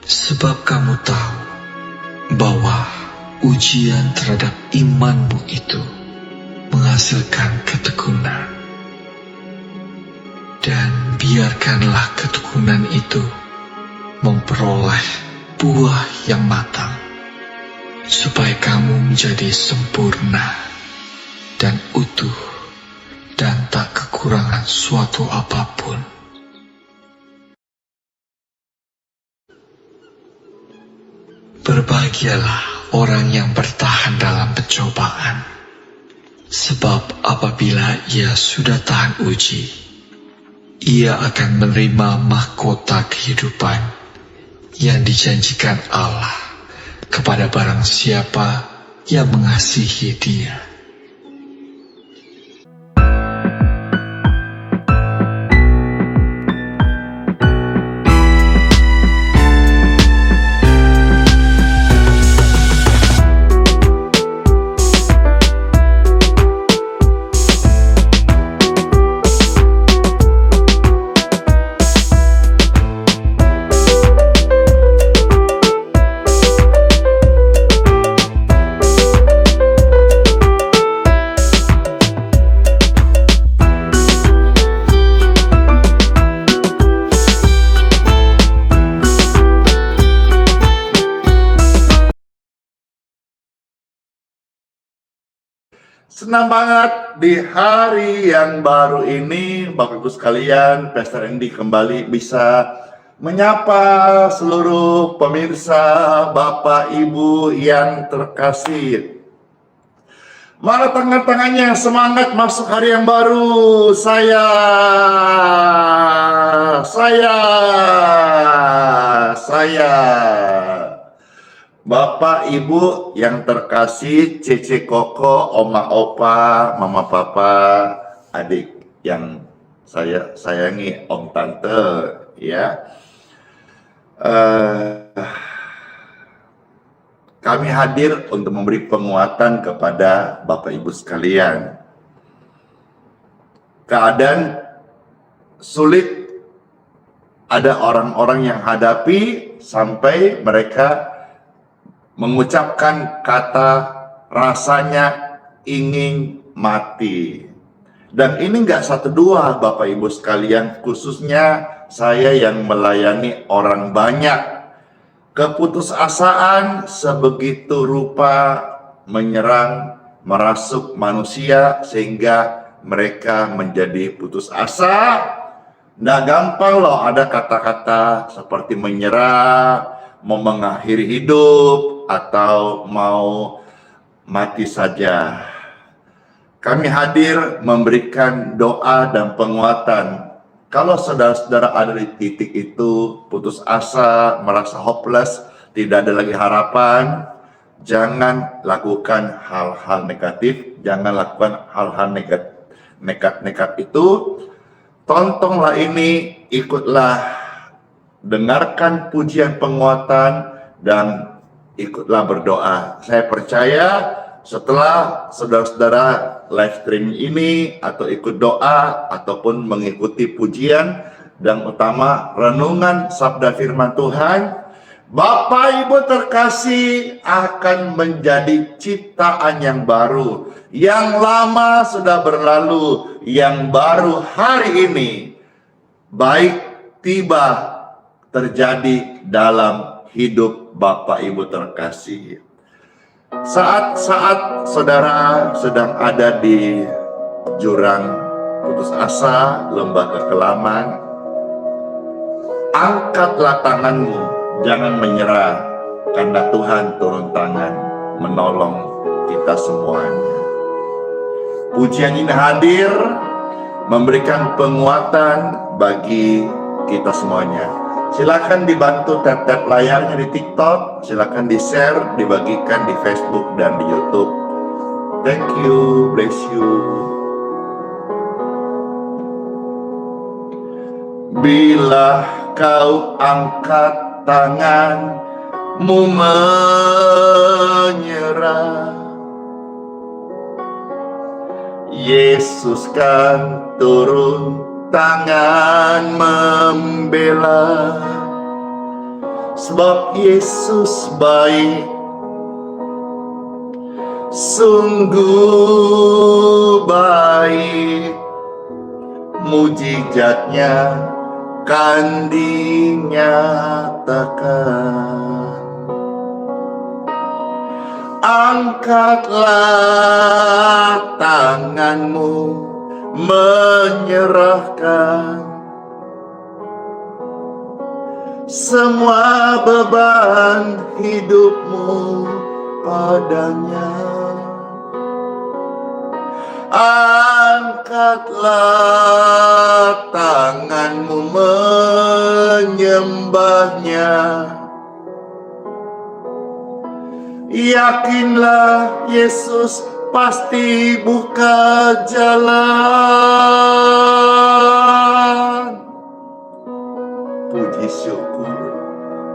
Sebab kamu tahu bahwa ujian terhadap imanmu itu menghasilkan ketekunan. Dan biarkanlah ketekunan itu memperoleh buah yang matang, supaya kamu menjadi sempurna dan utuh dan tak kekurangan suatu apapun. Berbahagialah orang yang bertahan dalam pencobaan, sebab apabila ia sudah tahan uji, ia akan menerima mahkota kehidupan yang dijanjikan Allah kepada barang siapa yang mengasihi Dia. Senang banget di hari yang baru ini, Bapak Ibu sekalian, Pastor Andy kembali bisa menyapa seluruh pemirsa, Bapak Ibu yang terkasih. Mana tangan-tangannya, semangat masuk hari yang baru. Saya Bapak Ibu yang terkasih, Cece Koko, Oma Opa, Mama Papa, adik yang saya sayangi, Om Tante, ya. Kami hadir untuk memberi penguatan kepada Bapak Ibu sekalian. Keadaan sulit, ada orang-orang yang hadapi sampai mereka mengucapkan kata rasanya ingin mati. Dan ini nggak satu dua, Bapak Ibu sekalian, khususnya saya yang melayani orang banyak. Keputusasaan sebegitu rupa menyerang, merasuk manusia sehingga mereka menjadi putus asa. Nggak gampang loh, ada kata-kata seperti menyerah, mau mengakhiri hidup, atau mau mati saja. Kami hadir memberikan doa dan penguatan. Kalau saudara-saudara ada di titik itu, putus asa, merasa hopeless, tidak ada lagi harapan, jangan lakukan hal-hal negatif, jangan lakukan hal-hal nekat itu. Tontonlah ini, ikutlah, dengarkan pujian penguatan, dan ikutlah berdoa. Saya percaya setelah saudara-saudara live stream ini atau ikut doa ataupun mengikuti pujian dan utama renungan sabda firman Tuhan, Bapak Ibu terkasih akan menjadi ciptaan yang baru. Yang lama sudah berlalu, yang baru hari ini baik tiba terjadi dalam hidup Bapak Ibu terkasih. Saat-saat saudara sedang ada di jurang putus asa, lembah kekelaman, angkatlah tanganmu, jangan menyerah, karena Tuhan turun tangan menolong kita semuanya. Pujian ini hadir memberikan penguatan bagi kita semuanya. Silakan dibantu tap-tap layarnya di TikTok, silakan di-share, dibagikan di Facebook dan di YouTube. Thank you, bless you. Bila kau angkat tangan, menyerah. Yesus kan turun tangan membela, sebab Yesus baik, sungguh baik. Mujizatnya kan dinyatakan. Angkatlah tanganmu menyerahkan semua beban hidupmu padanya. Angkatlah tanganmu menyembahnya. Yakinlah Yesus pasti buka jalan. Puji syukur,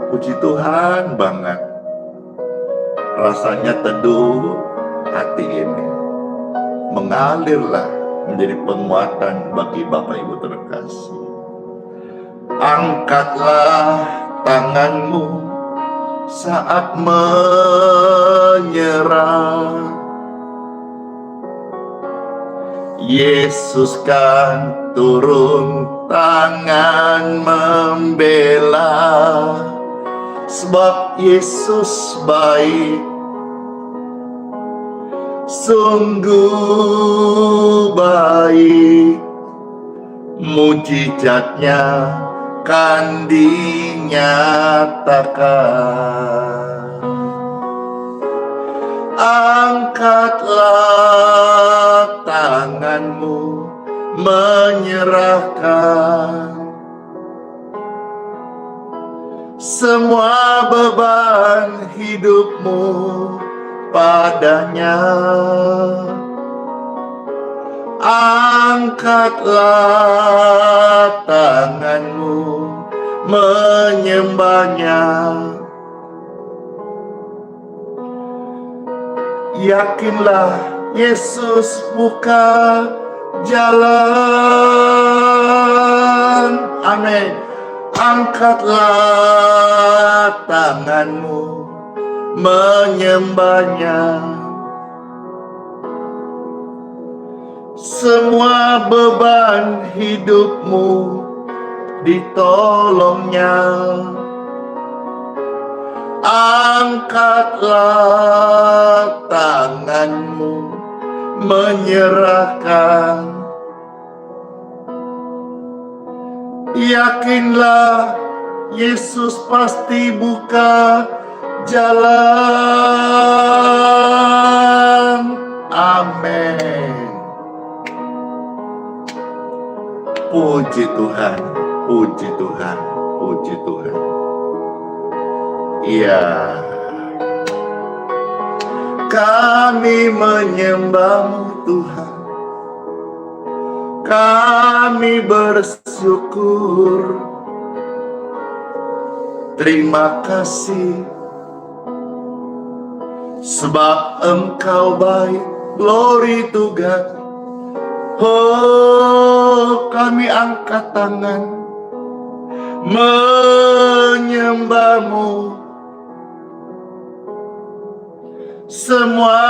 puji Tuhan banget. Rasanya teduh hati ini, mengalirlah menjadi penguatan bagi Bapak Ibu terkasih. Angkatlah tanganmu saat menyerah. Yesus kan turun tangan membela, sebab Yesus baik, sungguh baik. Mujizatnya kan dinyatakan. Angkatlah tanganmu menyerahkan semua beban hidupmu padanya. Angkatlah tanganmu menyembahnya. Yakinlah Yesus buka jalan. Amin. Angkatlah tanganmu menyembahnya. Semua beban hidupmu ditolongnya. Angkatlah tanganmu menyerahkan. Yakinlah Yesus pasti buka jalan. Amin. Puji Tuhan, puji Tuhan, puji Tuhan. Iya, kami menyembah-Mu Tuhan. Kami bersyukur. Terima kasih, sebab Engkau baik. Glory to God. Oh, kami angkat tangan menyembah-Mu. Semua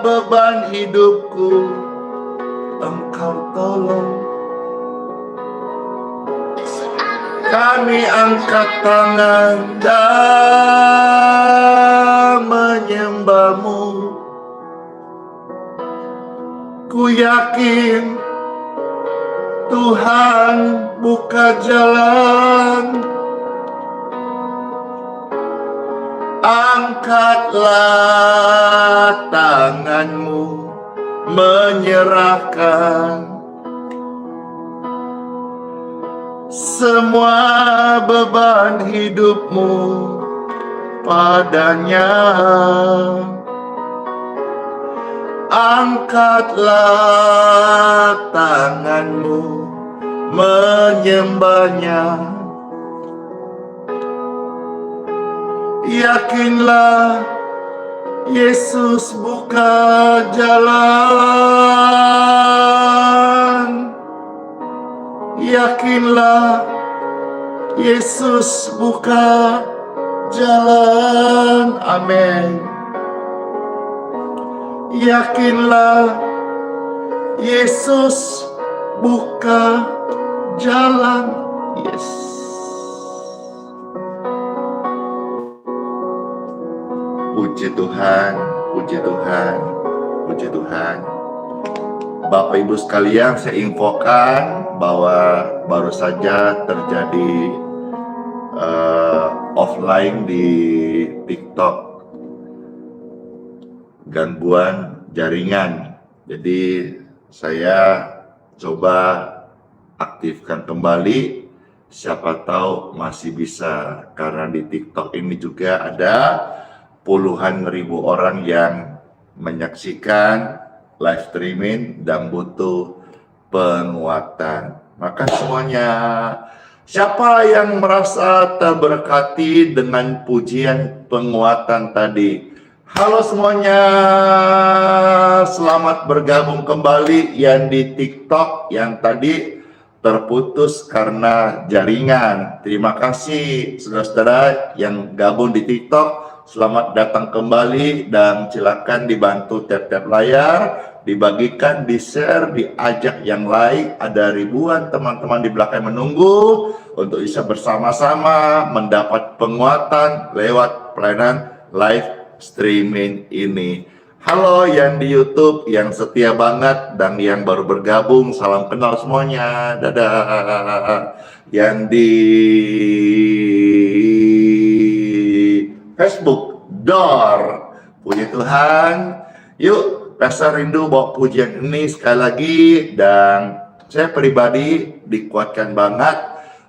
beban hidupku Engkau tolong. Kami angkat tangan dan menyembah-Mu. Ku yakin Tuhan buka jalan. Angkatlah tanganmu menyerahkan semua beban hidupmu padanya. Angkatlah tanganmu menyembahnya. Yakinlah Yesus buka jalan. Yakinlah Yesus buka jalan. Amin. Yakinlah Yesus buka jalan. Yes. Puji Tuhan, puji Tuhan, puji Tuhan. Bapak Ibu sekalian, saya infokan bahwa baru saja terjadi offline di TikTok, gangguan jaringan. Jadi saya coba aktifkan kembali, siapa tahu masih bisa, karena di TikTok ini juga ada puluhan ribu orang yang menyaksikan live streaming dan butuh penguatan. Maka semuanya, siapa yang merasa terberkati dengan pujian penguatan tadi? Halo semuanya, selamat bergabung kembali yang di TikTok yang tadi terputus karena jaringan. Terima kasih saudara-saudara yang gabung di TikTok. Selamat datang kembali dan silakan dibantu tap-tap layar, dibagikan, di-share, diajak yang lain. Ada ribuan teman-teman di belakang menunggu untuk bisa bersama-sama mendapat penguatan lewat pelayanan live streaming ini. Halo yang di YouTube, yang setia banget dan yang baru bergabung, salam kenal semuanya. Dadah. Yang di Facebook, Dor. Puji Tuhan. Yuk, Pastor rindu bawa pujian ini sekali lagi. Dan saya pribadi dikuatkan banget.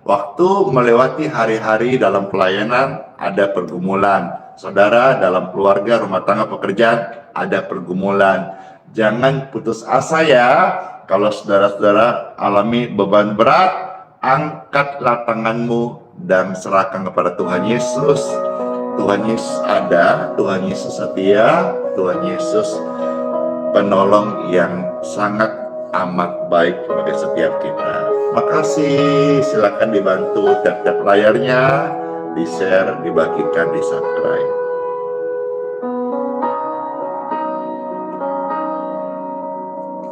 Waktu melewati hari-hari dalam pelayanan, ada pergumulan. Saudara, dalam keluarga, rumah tangga, pekerjaan, ada pergumulan. Jangan putus asa ya. Kalau saudara-saudara alami beban berat, angkatlah tanganmu dan serahkan kepada Tuhan Yesus. Tuhan Yesus ada, Tuhan Yesus setia, Tuhan Yesus penolong yang sangat amat baik bagi setiap kita. Makasih, silakan dibantu tap-tap layarnya, di-share, dibagikan, di-subscribe.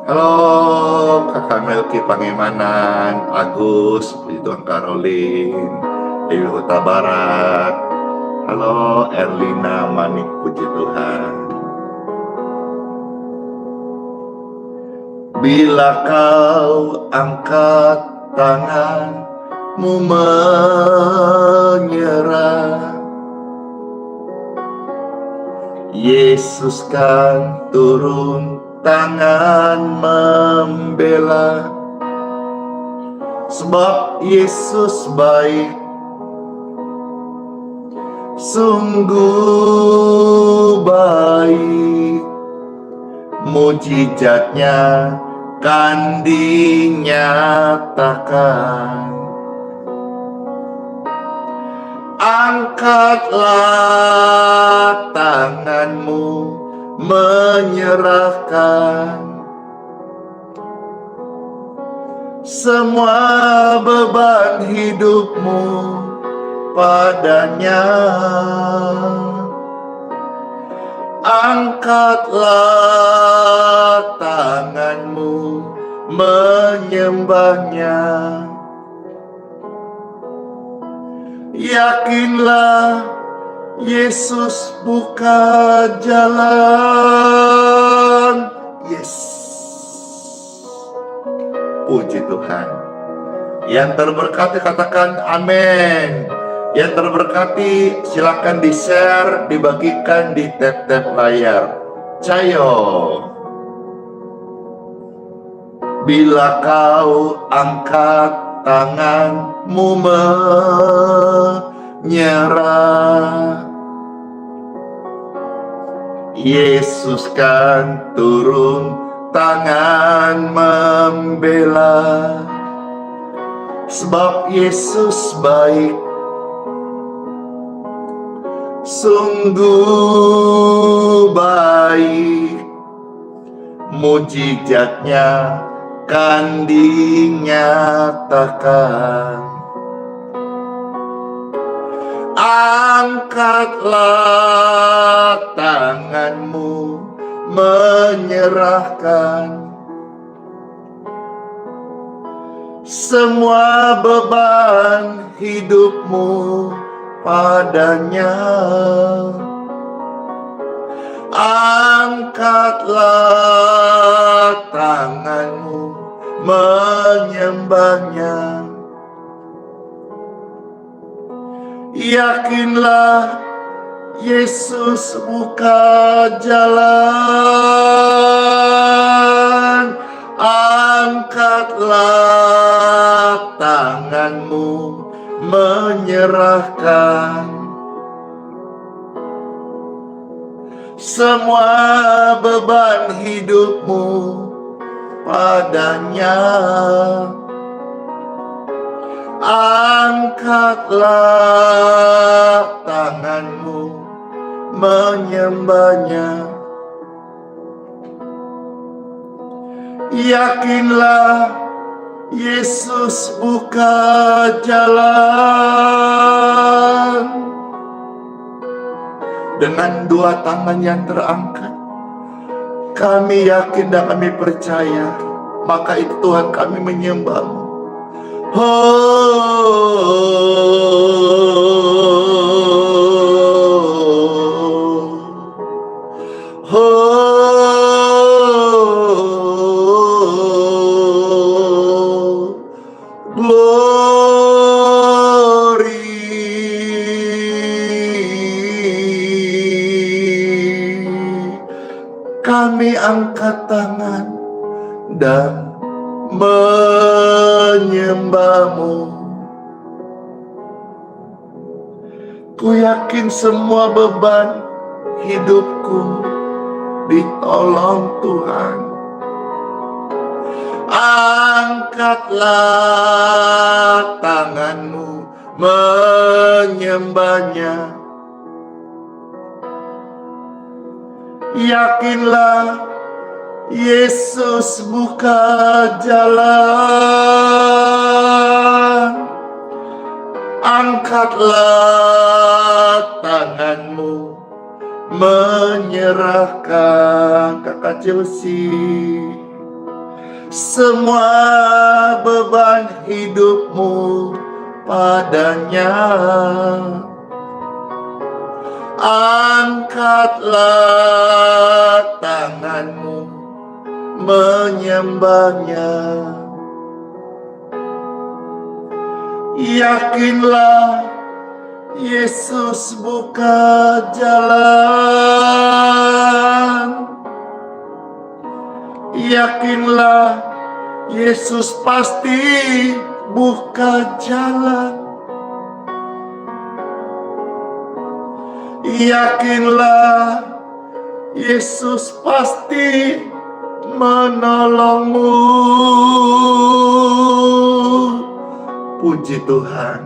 Halo Kakak Melki Pangemanan, Agus, puji Tuhan Caroline, Dewi Huta Barat. Halo Erlina Manik, puji Tuhan. Bila kau angkat tanganmu menyerah, Yesus kan turun tangan membela. Sebab Yesus baik, sungguh baik, mujizatnya kan dinyatakan. Angkatlah tanganmu menyerahkan semua beban hidupmu padanya. Angkatlah tanganmu menyembahnya. Yakinlah Yesus buka jalan. Yes. Puji Tuhan. Yang terberkati katakan amin. Yang terberkati silakan di-share, dibagikan di tap-tap layar. Cayo. Bila kau angkat tanganmu menyerah, Yesus kan turun tangan membela. Sebab Yesus baik, sungguh baik, mujizatnya kan dinyatakan. Angkatlah tanganmu menyerahkan semua beban hidupmu padanya. Angkatlah tanganmu menyembahnya. Yakinlah Yesus buka jalan. Angkatlah tanganmu menyerahkan semua beban hidupmu padanya. Angkatlah tanganmu menyembahnya. Yakinlah Yesus buka jalan. Dengan dua tangan yang terangkat, kami yakin dan kami percaya, maka itu Tuhan kami menyembah-Mu. Kami angkat tangan dan menyembah-Mu. Ku yakin semua beban hidupku ditolong Tuhan. Angkatlah tanganmu menyembahnya. Yakinlah Yesus buka jalan. Angkatlah tanganmu menyerahkan, Kakak Chelsea, semua beban hidupmu padanya. Angkatlah tanganmu menyembahnya. Yakinlah Yesus buka jalan. Yakinlah Yesus pasti buka jalan. Yakinlah Yesus pasti menolongmu. Puji Tuhan,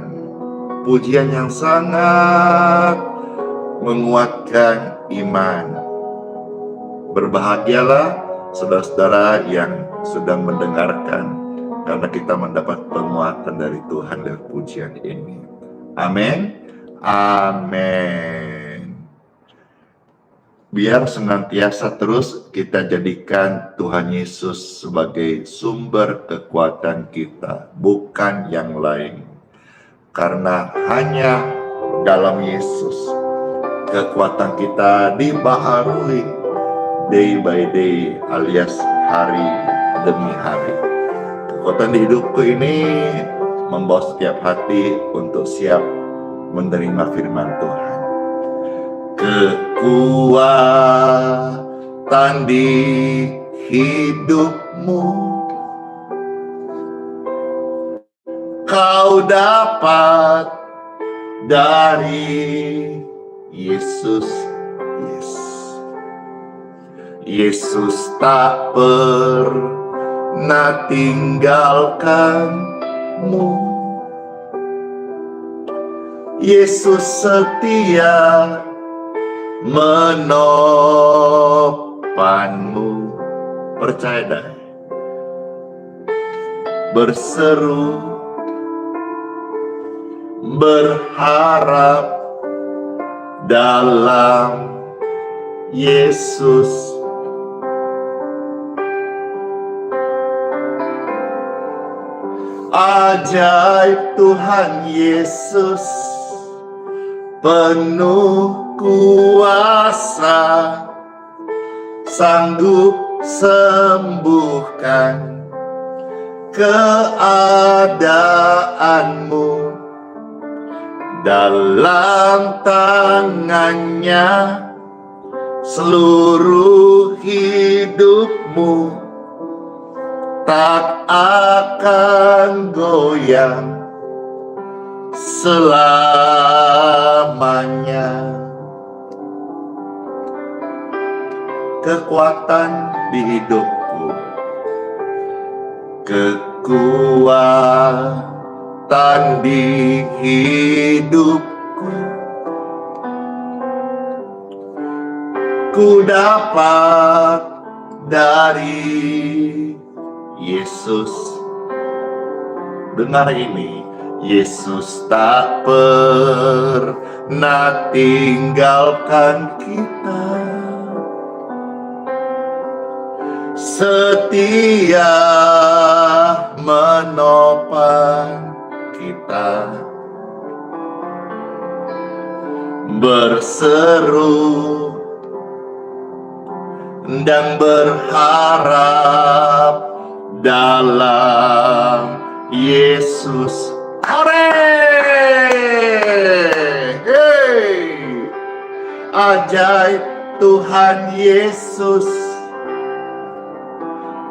pujian yang sangat menguatkan iman. Berbahagialah saudara-saudara yang sedang mendengarkan, karena kita mendapat penguatan dari Tuhan lewat pujian ini. Amin. Amin. Biar senantiasa terus kita jadikan Tuhan Yesus sebagai sumber kekuatan kita, bukan yang lain. Karena hanya dalam Yesus kekuatan kita dibaharui day by day, alias hari demi hari. Kekuatan di hidupku ini membawa setiap hati untuk siap menerima firman Tuhan. Kekuatan di hidupmu kau dapat dari Yesus. Yesus tak pernah tinggalkanmu. Yesus setia menopangmu. Percaya dah. Berseru, berharap dalam Yesus. Ajaib Tuhan Yesus, penuh kuasa, sanggup sembuhkan keadaanmu. Dalam tangannya seluruh hidupmu tak akan goyang selamanya. Kekuatan di hidupku, kekuatan di hidupku, ku dapat dari Yesus. Dengar ini, Yesus tak pernah tinggalkan kita, setia menopang kita. Berseru dan berharap dalam Yesus. Hore! Hey! Ajaib Tuhan Yesus,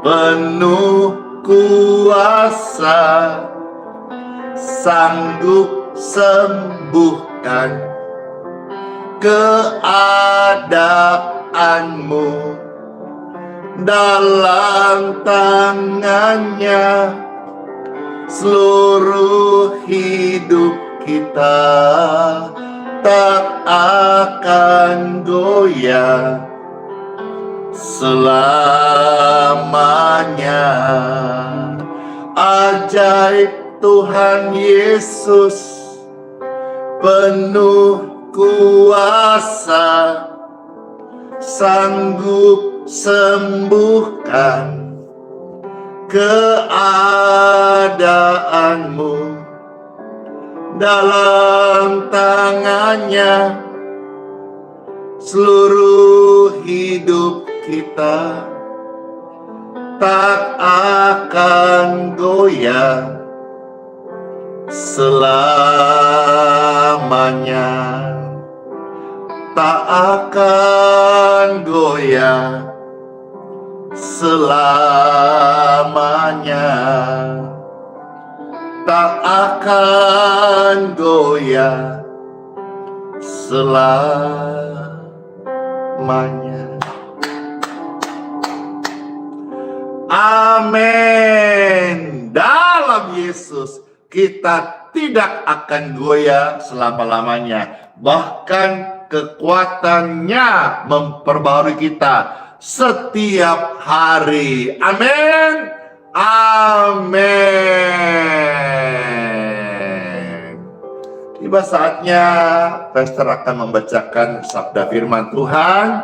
penuh kuasa, sanggup sembuhkan keadaanmu. Dalam tangannya seluruh hidup kita tak akan goyah selamanya. Ajaib Tuhan Yesus, penuh kuasa, sanggup sembuhkan keadaanmu. Dalam tangannya seluruh hidup kita tak akan goyah selamanya. Tak akan goyah selamanya. Tak akan goyah selamanya. Amin. Dalam Yesus kita tidak akan goyah selama-lamanya. Bahkan kekuatannya memperbarui kita setiap hari. Amin. Amin. Tiba saatnya Pastor akan membacakan sabda firman Tuhan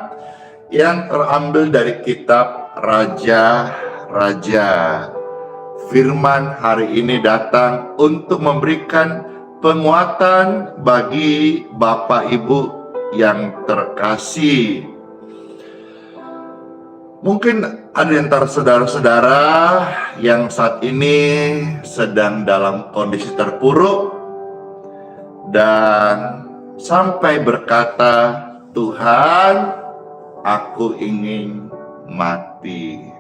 yang terambil dari kitab Raja-Raja. Firman hari ini datang untuk memberikan penguatan bagi Bapak Ibu yang terkasih. Mungkin ada di antara saudara-saudara yang saat ini sedang dalam kondisi terpuruk dan sampai berkata, "Tuhan, aku ingin mati."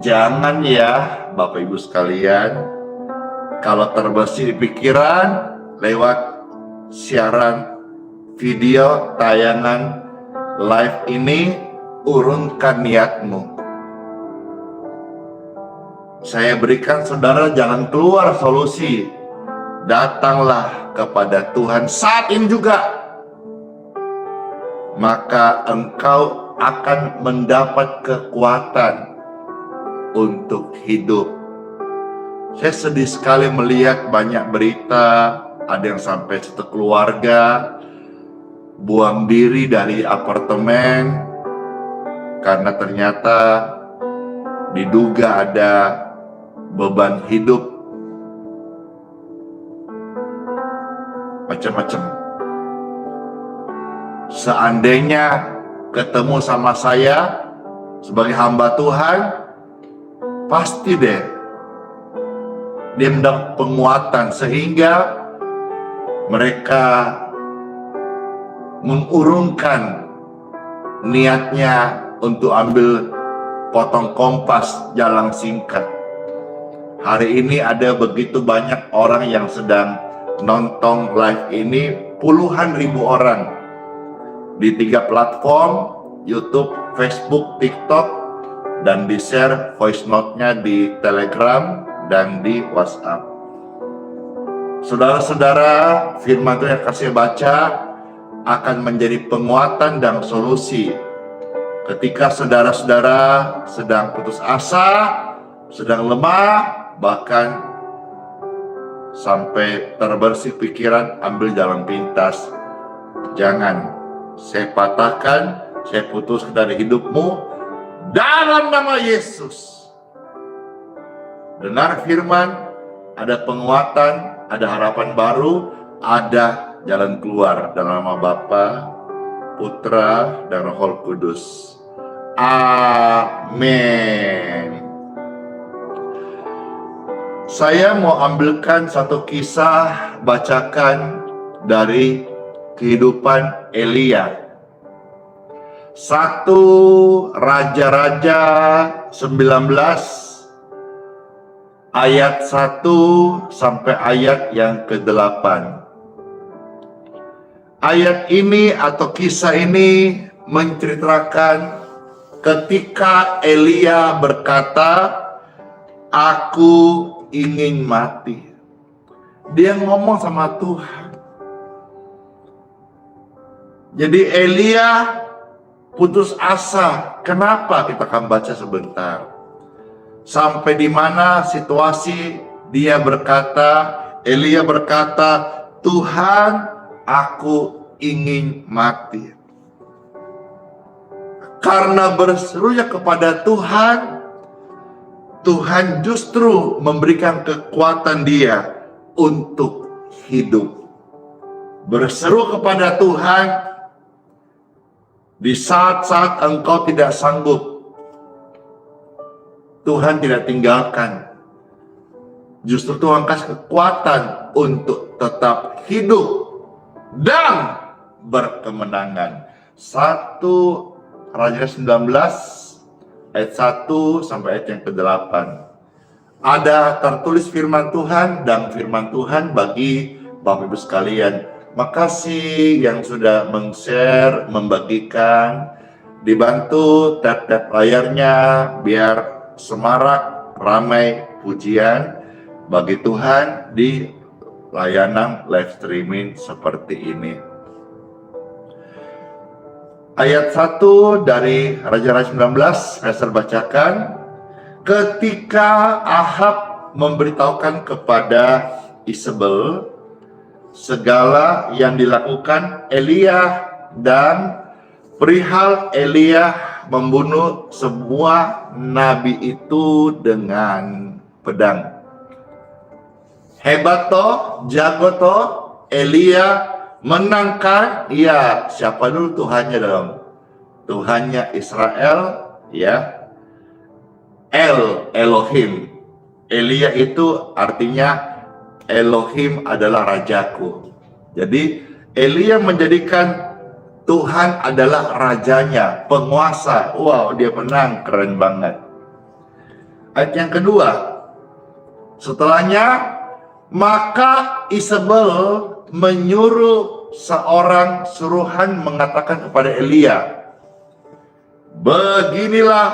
Jangan ya Bapak Ibu sekalian, kalau terbesit di pikiran lewat siaran video tayangan live ini, urunkan niatmu. Saya berikan saudara jalan keluar solusi. Datanglah kepada Tuhan saat ini juga. maka engkau akan mendapat kekuatan untuk hidup. Saya sedih sekali melihat banyak berita, ada yang sampai satu keluarga buang diri dari apartemen karena ternyata diduga ada beban hidup macam-macam. Seandainya ketemu sama saya sebagai hamba Tuhan, pasti deh dia mendapat penguatan sehingga mereka mengurungkan niatnya untuk ambil potong kompas jalan singkat. Hari ini ada begitu banyak orang yang sedang nonton live ini, puluhan ribu orang di 3 platform, YouTube, Facebook, TikTok, dan di-share voice note-nya di Telegram dan di WhatsApp. Saudara-saudara, firman Tuhan yang kasih baca akan menjadi penguatan dan solusi ketika saudara-saudara sedang putus asa, sedang lemah, bahkan sampai terbersih pikiran, ambil jalan pintas. Jangan, saya patahkan, saya putuskan dari hidupmu dalam nama Yesus. Dengar firman, ada penguatan, ada harapan baru, ada jalan keluar dalam nama Bapa, Putra, dan Roh Kudus. Amin. Saya mau ambilkan satu kisah, bacakan dari kehidupan Elia. 1 Raja-Raja 19 ayat 1 sampai ayat yang ke-8. Ayat ini atau kisah ini menceritakan ketika Elia berkata, "Aku ingin mati." Dia ngomong sama Tuhan. Jadi Elia putus asa. Kenapa? Kita akan baca sebentar. Sampai di mana situasi dia berkata, Elia berkata, "Tuhan, aku ingin mati." Karena berserunya kepada Tuhan, Tuhan justru memberikan kekuatan dia untuk hidup. Berseru kepada Tuhan di saat-saat engkau tidak sanggup, Tuhan tidak tinggalkan. Justru Tuhan kasih kekuatan untuk tetap hidup dan berkemenangan. 1 Raja 19 ayat 1 sampai ayat yang ke-8. Ada tertulis firman Tuhan, dan firman Tuhan bagi Bapak Ibu sekalian. Makasih yang sudah meng-share, membagikan, dibantu tap-tap layarnya biar semarak ramai pujian bagi Tuhan di layanan live streaming seperti ini. Ayat 1 dari Raja-Raja 19 saya bacakan. Ketika Ahab memberitahukan kepada Isabel segala yang dilakukan Elia dan perihal Elia membunuh semua nabi itu dengan pedang. Hebat toh, jago toh, Elia menangkan, ya siapa dulu Tuhannya dong? Tuhannya Israel, ya, Elohim. Elia itu artinya Elohim adalah rajaku. Jadi Elia menjadikan Tuhan adalah rajanya, penguasa. Wow, dia menang, keren banget. Ayat yang kedua, setelahnya, maka Isabel menyuruh seorang suruhan mengatakan kepada Elia, "Beginilah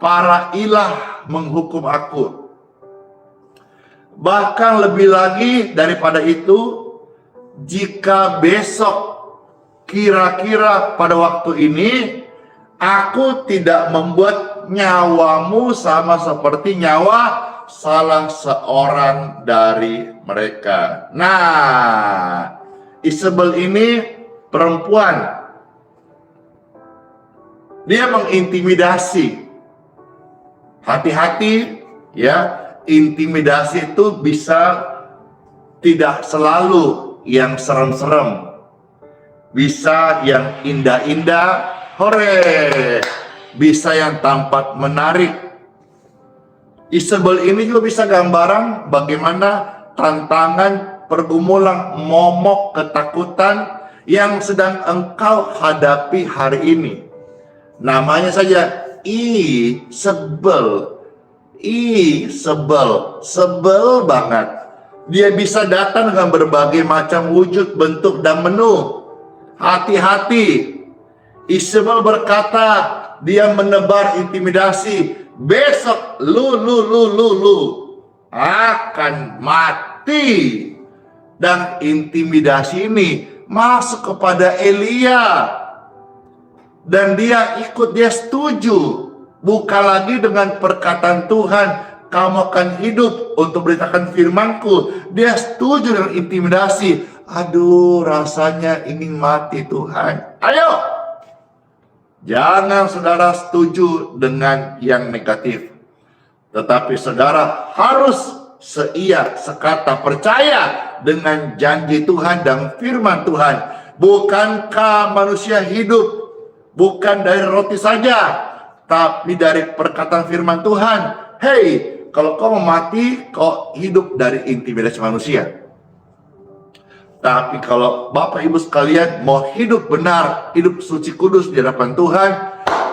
para ilah menghukum aku. Bahkan lebih lagi daripada itu, jika besok kira-kira pada waktu ini aku tidak membuat nyawamu sama seperti nyawa salah seorang dari mereka. Nah, Isabel ini perempuan. Dia mengintimidasi. Hati-hati ya, intimidasi itu bisa tidak selalu yang serem-serem. Bisa yang indah-indah, hore. Bisa yang tampak menarik. Isabel ini juga bisa gambaran bagaimana tantangan, pergumulan, momok, ketakutan yang sedang engkau hadapi hari ini. Namanya saja Isabel. Sebel banget. Dia bisa datang dengan berbagai macam wujud, bentuk, dan menu. Hati-hati. Isabel berkata, dia menebar intimidasi. Besok lu akan mati. Dan intimidasi ini masuk kepada Elia. Dan dia ikut, dia setuju. Bukan lagi dengan perkataan Tuhan, kamu akan hidup untuk beritakan firmanku. Dia setuju dengan intimidasi. Aduh, rasanya ingin mati Tuhan. Ayo! Jangan saudara setuju dengan yang negatif. Tetapi saudara harus sekata percaya dengan janji Tuhan dan firman Tuhan. Bukankah manusia hidup bukan dari roti saja, tapi dari perkataan firman Tuhan? Hei, kalau kau mau mati, kau hidup dari intimidasi manusia. Tapi kalau Bapak Ibu sekalian mau hidup benar, hidup suci kudus di hadapan Tuhan,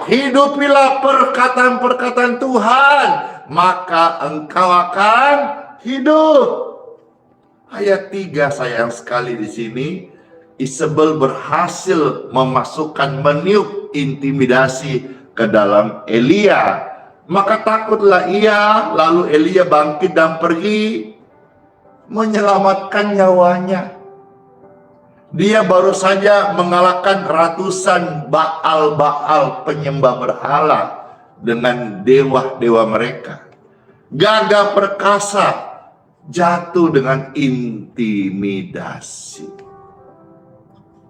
hidupilah perkataan-perkataan Tuhan, maka engkau akan hidup. Ayat 3 sayang sekali di sini. Isabel berhasil meniup intimidasi ke dalam Elia. Maka takutlah ia, lalu Elia bangkit dan pergi menyelamatkan nyawanya. Dia baru saja mengalahkan ratusan Baal-Baal penyembah berhala dengan dewa-dewa mereka. Gagah perkasa jatuh dengan intimidasi.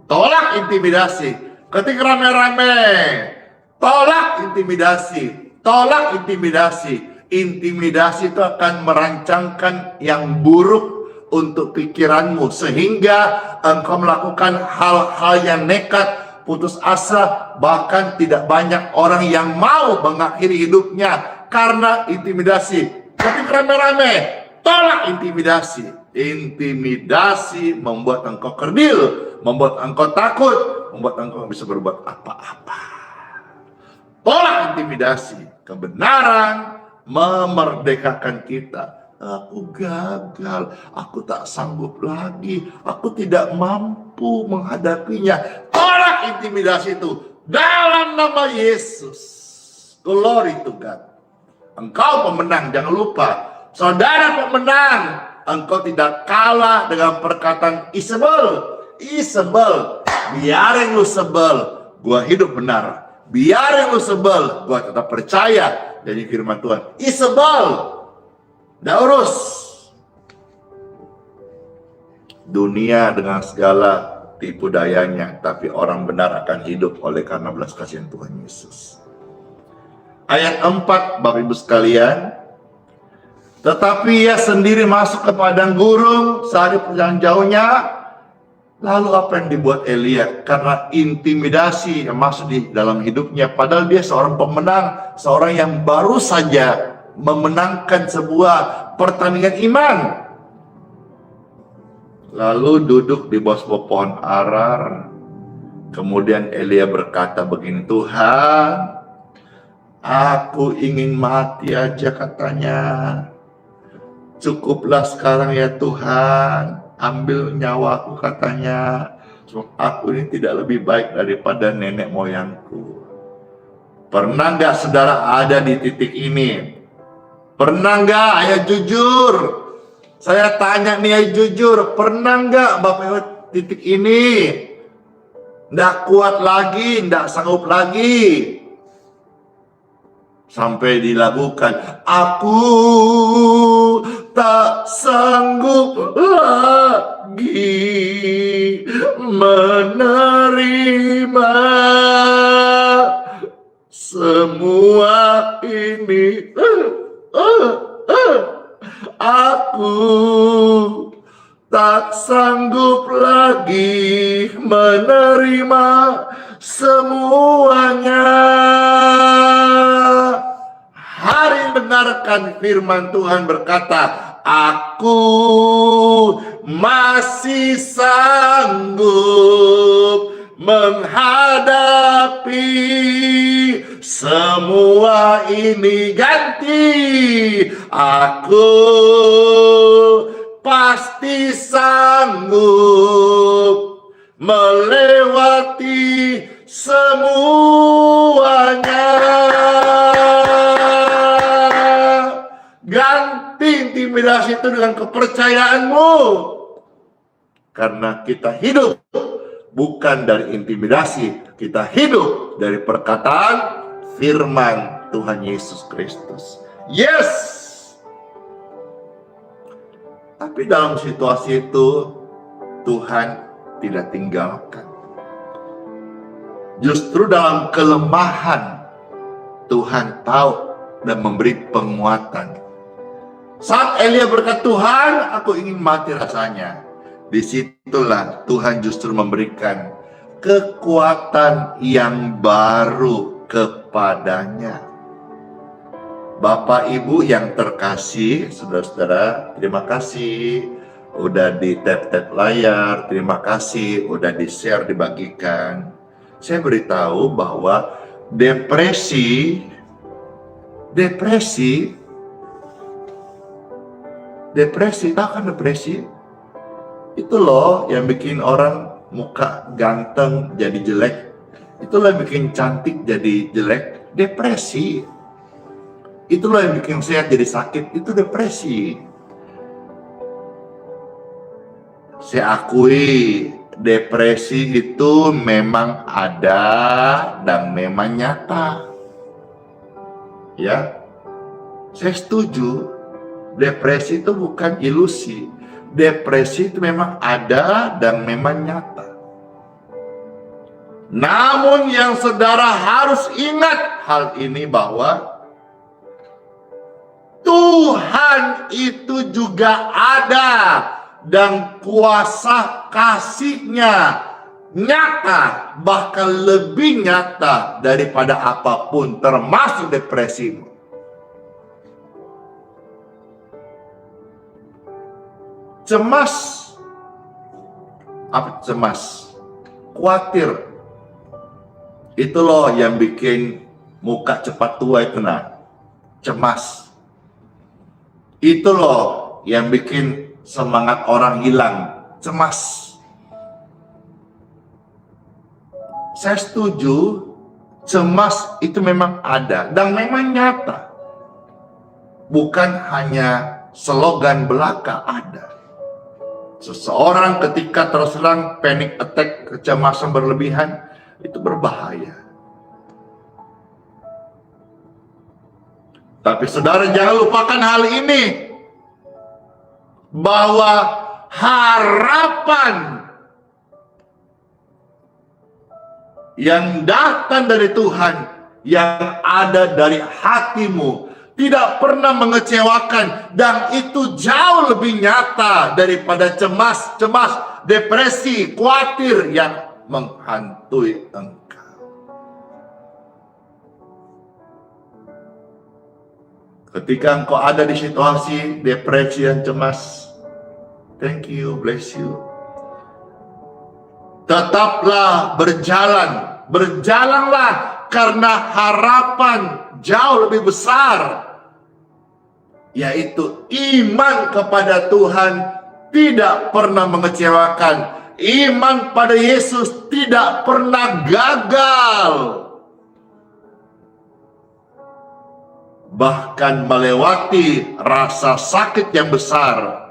Tolak intimidasi. Ketika rame-rame, tolak intimidasi. Tolak intimidasi. Intimidasi itu akan merancangkan yang buruk untuk pikiranmu, sehingga engkau melakukan hal-hal yang nekat, putus asa. Bahkan tidak banyak orang yang mau mengakhiri hidupnya karena intimidasi. Ketika rame-rame, tolak intimidasi. Intimidasi membuat engkau kerdil, membuat engkau takut, membuat engkau bisa berbuat apa-apa. Tolak intimidasi. Kebenaran memerdekakan kita. Aku gagal, aku tak sanggup lagi, aku tidak mampu menghadapinya. Tolak intimidasi itu dalam nama Yesus. Glory to God. Engkau pemenang, jangan lupa. Saudara pemenang, engkau tidak kalah dengan perkataan Isabel. Isabel, biarin lu sebel, gua hidup benar. Biarin lu sebel, gua tetap percaya dari firman Tuhan. Isabel, dah urus. Dunia dengan segala tipu dayanya, tapi orang benar akan hidup oleh karena belas kasihan Tuhan Yesus. Ayat 4, Bapak Ibu sekalian. Tetapi ia sendiri masuk ke padang gurun sehari perjalanan jauhnya. Lalu apa yang dibuat Elia? Karena intimidasi yang masuk di dalam hidupnya. Padahal dia seorang pemenang, seorang yang baru saja memenangkan sebuah pertandingan iman. Lalu duduk di bawah sebuah pohon arar. Kemudian Elia berkata begini, Tuhan, aku ingin mati aja katanya. Cukuplah sekarang ya Tuhan, ambil nyawaku katanya. Sebab aku ini tidak lebih baik daripada nenek moyangku. Pernah nggak saudara ada di titik ini? Pernah nggak? Ayo jujur. Saya tanya nih, ayo jujur. Pernah nggak Bapak Ibu titik ini? Nggak kuat lagi, nggak sanggup lagi. Sampai dilakukan, aku tak sanggup lagi menerima semua ini. Aku tak sanggup lagi menerima semuanya. Hari dengarkan firman Tuhan berkata, aku masih sanggup menghadapi semua ini. Ganti, aku pasti sanggup melewati semuanya. Ganti intimidasi itu dengan kepercayaanmu. Karena kita hidup bukan dari intimidasi, kita hidup dari perkataan firman Tuhan Yesus Kristus. Yes! Tapi dalam situasi itu, Tuhan tidak tinggalkan. Justru dalam kelemahan, Tuhan tahu dan memberi penguatan. Saat Elia berkata, Tuhan, aku ingin mati rasanya. Disitulah Tuhan justru memberikan kekuatan yang baru kepadanya. Bapak Ibu yang terkasih, saudara-saudara, terima kasih udah di tap-tap layar, terima kasih udah di-share, dibagikan. Saya beritahu bahwa depresi, tahu kan depresi? Itu loh yang bikin orang muka ganteng jadi jelek. Itulah yang bikin cantik jadi jelek, depresi. Itulah yang bikin sehat jadi sakit, itu depresi. Saya akui, depresi itu memang ada dan memang nyata. Ya, saya setuju. Depresi itu bukan ilusi. Depresi itu memang ada dan memang nyata. Namun yang saudara harus ingat hal ini, bahwa Tuhan itu juga ada dan kuasa kasih-Nya nyata, bahkan lebih nyata daripada apapun, termasuk depresimu. Cemas, apa cemas? Khawatir. Itu loh yang bikin muka cepat tua itu, cemas. Itu loh yang bikin semangat orang hilang, cemas. Saya setuju, cemas itu memang ada dan memang nyata. Bukan hanya slogan belaka, ada. Seseorang ketika terserang panic attack, kecemasan berlebihan, itu berbahaya. Tapi saudara jangan lupakan hal ini, bahwa harapan yang datang dari Tuhan, yang ada dari hatimu, tidak pernah mengecewakan, dan itu jauh lebih nyata daripada cemas, depresi, khawatir yang menghantui engkau. Ketika engkau ada di situasi depresi dan cemas, thank you, bless you. Tetaplah berjalanlah karena harapan jauh lebih besar, yaitu iman kepada Tuhan tidak pernah mengecewakan. Iman pada Yesus tidak pernah gagal. Bahkan melewati rasa sakit yang besar,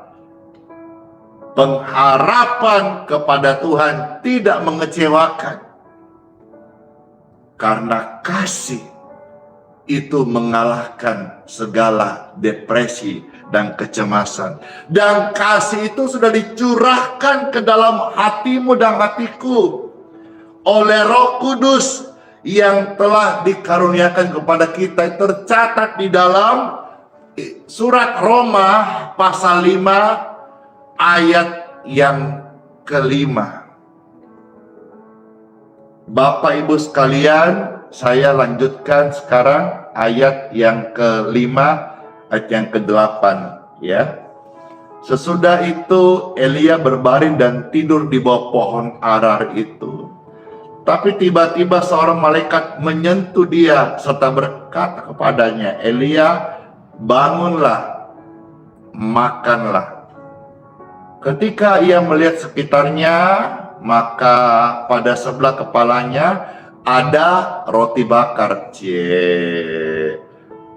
pengharapan kepada Tuhan tidak mengecewakan. Karena kasih itu mengalahkan segala depresi dan kecemasan. Dan kasih itu sudah dicurahkan ke dalam hatimu dan hatiku oleh Roh Kudus yang telah dikaruniakan kepada kita. Tercatat di dalam surat Roma pasal 5 ayat yang kelima. Bapak Ibu sekalian, saya lanjutkan sekarang ayat yang kelima, ayat yang ke-8 ya. Sesudah itu Elia berbaring dan tidur di bawah pohon arar itu. Tapi tiba-tiba seorang malaikat menyentuh dia serta berkata kepadanya, Elia, bangunlah, makanlah. Ketika ia melihat sekitarnya, maka pada sebelah kepalanya ada roti bakar.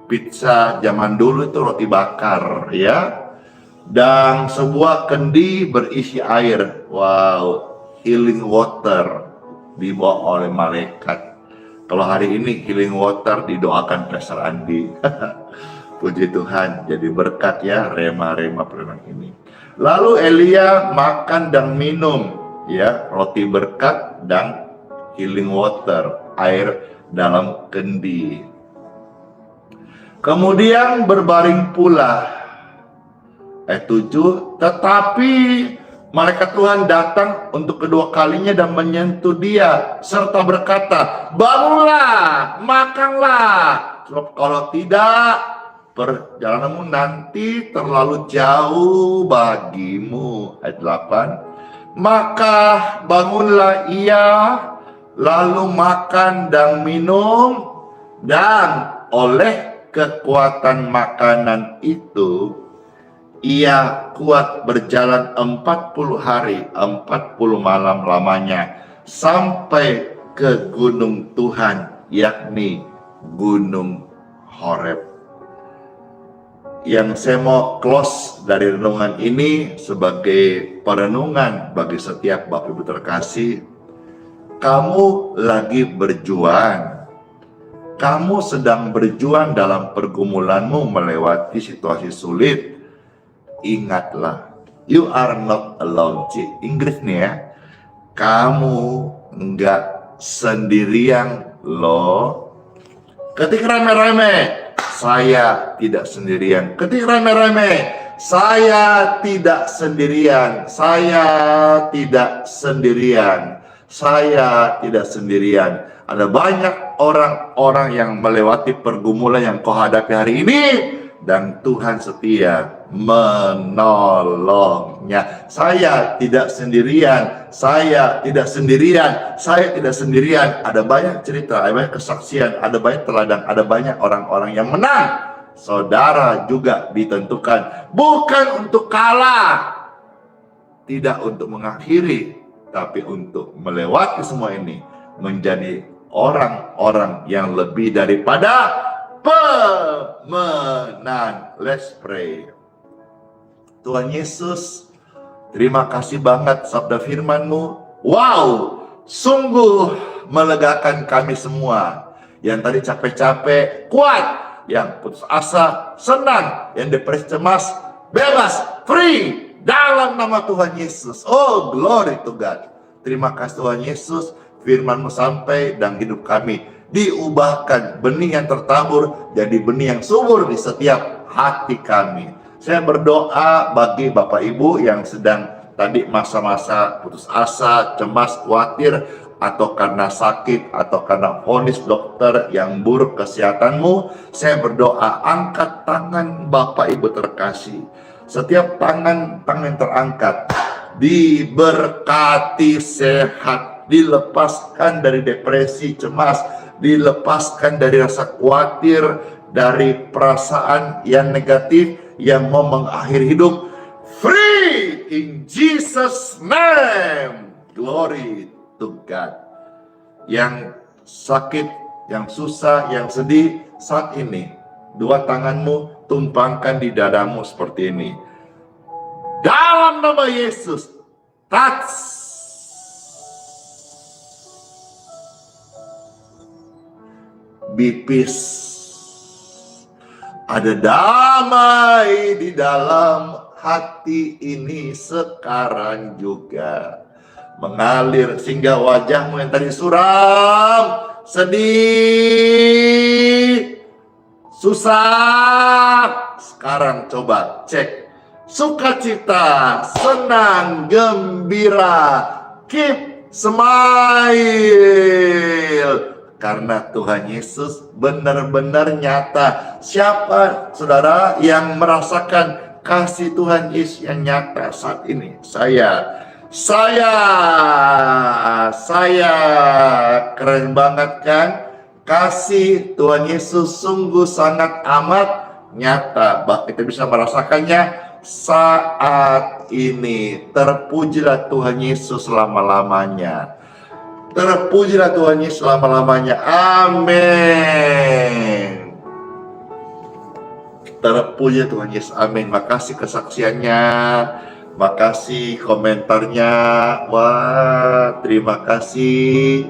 Pizza zaman dulu itu roti bakar ya. Dan sebuah kendi berisi air. Wow, healing water dibawa oleh malaikat. Kalau hari ini healing water didoakan Pastor Andi. Puji Tuhan, jadi berkat ya rema-rema preman ini. Lalu Elia makan dan minum ya roti berkat dan healing water, air dalam kendi. Kemudian berbaring pula. Ayat 7, tetapi malaikat Tuhan datang untuk kedua kalinya dan menyentuh dia serta berkata, bangunlah, makanlah. Sebab kalau tidak, perjalananmu nanti terlalu jauh bagimu. Ayat 8, maka bangunlah ia, lalu makan dan minum, dan oleh kekuatan makanan itu ia kuat berjalan 40 hari 40 malam lamanya sampai ke gunung Tuhan, yakni Gunung Horeb. Yang saya mau close dari renungan ini sebagai perenungan bagi setiap Bapak Ibu terkasih. Kamu lagi berjuang. Kamu sedang berjuang dalam pergumulanmu melewati situasi sulit. Ingatlah, you are not alone. Inggris nih ya. Kamu enggak sendirian loh. Ketika rame-rame, saya tidak sendirian. Ketika rame-rame, saya tidak sendirian. Saya tidak sendirian. Saya tidak sendirian. Ada banyak orang-orang yang melewati pergumulan yang kau hadapi hari ini, dan Tuhan setia menolongnya. Saya tidak sendirian. Saya tidak sendirian. Saya tidak sendirian. Ada banyak cerita, ada banyak kesaksian, ada banyak teladan, ada banyak orang-orang yang menang. Saudara juga ditentukan bukan untuk kalah, tidak untuk mengakhiri, tapi untuk melewati semua ini menjadi orang-orang yang lebih daripada pemenang. Let's pray. Tuhan Yesus, terima kasih banget sabda firman-Mu. Wow, sungguh melegakan kami semua. Yang tadi capek-capek, kuat. Yang putus asa, senang. Yang depresi, cemas, bebas, free. Dalam nama Tuhan Yesus. Oh, glory to God. Terima kasih Tuhan Yesus. Firman-Mu sampai dan hidup kami diubahkan, benih yang tertabur jadi benih yang subur di setiap hati kami. Saya berdoa bagi Bapak Ibu yang sedang tadi masa-masa putus asa, cemas, khawatir, atau karena sakit, atau karena vonis dokter yang buruk kesehatanmu. Saya berdoa, angkat tangan Bapak Ibu terkasih. Setiap tangan yang terangkat diberkati sehat, dilepaskan dari depresi, cemas, dilepaskan dari rasa khawatir, dari perasaan yang negatif yang mau mengakhiri hidup. Free in Jesus name. Glory to God. Yang sakit, yang susah, yang sedih saat ini, dua tanganmu tumpangkan di dadamu seperti ini. Dalam nama Yesus, touch. Bipis. Ada damai di dalam hati ini sekarang juga mengalir sehingga wajahmu yang tadi suram, sedih, susah, sekarang coba cek sukacita, senang, gembira, keep smile. Karena Tuhan Yesus benar-benar nyata. Siapa saudara yang merasakan kasih Tuhan Yesus yang nyata saat ini? Saya keren banget kan? Kasih Tuhan Yesus sungguh sangat amat nyata. Bahkan kita bisa merasakannya saat ini. Terpujilah Tuhan Yesus selama-lamanya. Terpujilah Tuhan Yesus selama-lamanya. Amin. Terpuji Tuhan Yesus. Amin. Makasih kesaksiannya. Makasih komentarnya. Wah, terima kasih.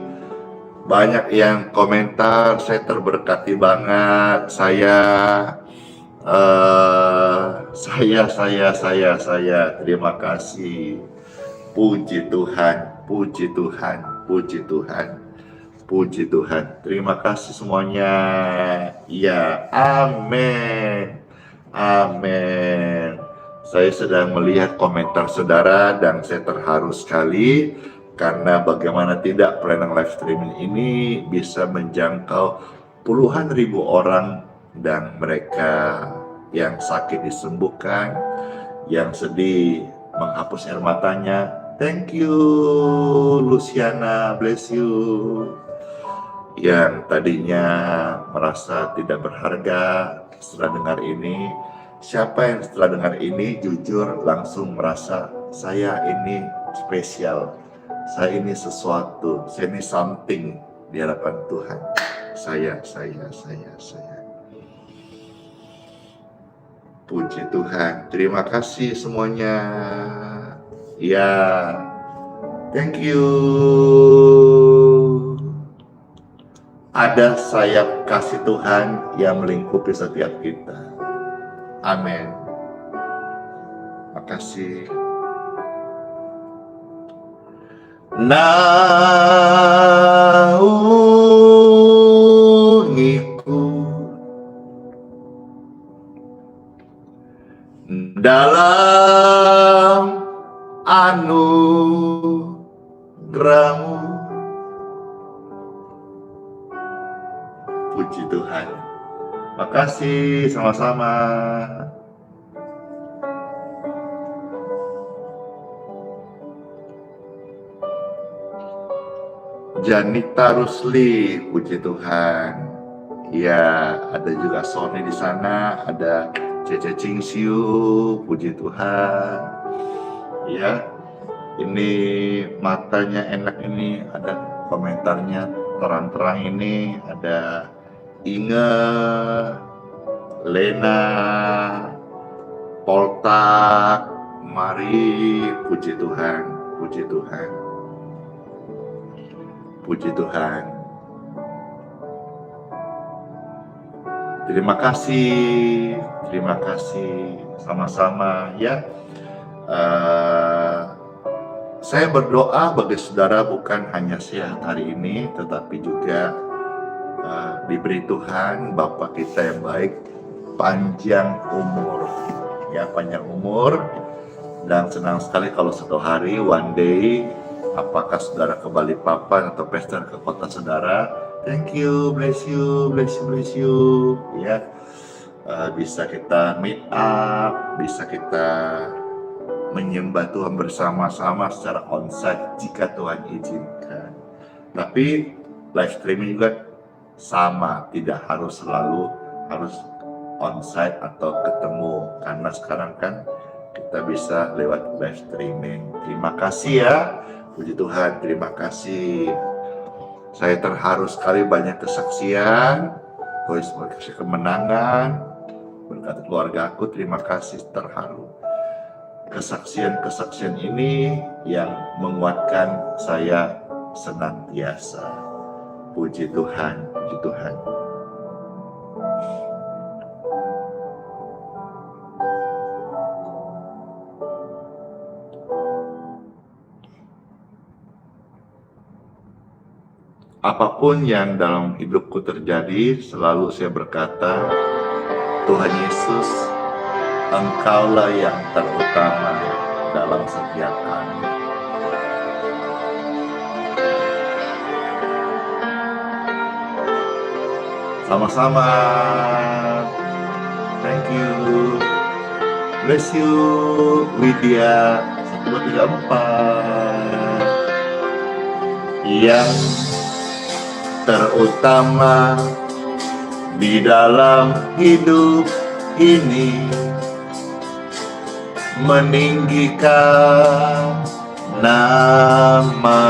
Banyak yang komentar. Saya terberkati banget. Saya. Terima kasih. Puji Tuhan. Puji Tuhan. Puji Tuhan, puji Tuhan. Terima kasih semuanya. Ya, amin, amin. Saya sedang melihat komentar saudara dan saya terharu sekali karena bagaimana tidak pelayanan live streaming ini bisa menjangkau puluhan ribu orang dan mereka yang sakit disembuhkan, yang sedih menghapus air matanya. Thank you, Luciana, bless you. Yang tadinya merasa tidak berharga setelah dengar ini, siapa yang setelah dengar ini jujur langsung merasa saya ini spesial, saya ini sesuatu, saya ini something di hadapan Tuhan. Saya. Puji Tuhan, terima kasih semuanya. Ya, thank you. Ada sayap kasih Tuhan yang melingkupi setiap kita. Amin. Makasih. Naungiku dalam anugerahmu. Puji Tuhan. Makasih sama-sama. Janita Rusli, puji Tuhan. Ya, ada juga Sony di sana, ada Cece Cingsiu, puji Tuhan. Ya, ini matanya enak ini, ada komentarnya terang-terang ini, ada Inge, Lena, Poltak, mari, puji Tuhan, puji Tuhan, puji Tuhan. Terima kasih sama-sama ya. Saya berdoa bagi saudara bukan hanya sehat hari ini, tetapi juga diberi Tuhan Bapa kita yang baik panjang umur, ya, panjang umur. Dan senang sekali kalau suatu hari one day, apakah saudara ke Balikpapan atau pesta ke kota saudara, thank you, bless you, bless you, bless you, ya. Bisa kita meet up, bisa kita menyembah Tuhan bersama-sama secara onsite jika Tuhan izinkan. Tapi live streaming juga sama, tidak harus selalu harus onsite atau ketemu, karena sekarang kan kita bisa lewat live streaming. Terima kasih ya, puji Tuhan, terima kasih. Saya terharu sekali, banyak kesaksian, kasih kemenangan, berkat keluarga aku, terima kasih, terharu. Kesaksian-kesaksian ini yang menguatkan saya senantiasa. Puji Tuhan, puji Tuhan. Apapun yang dalam hidupku terjadi, selalu saya berkata, Tuhan Yesus, Engkaulah yang terutama dalam setiap kami. Sama-sama. Thank you. Bless you, Widya. 1, 2, 3, 4. Yang terutama di dalam hidup ini, meninggikan nama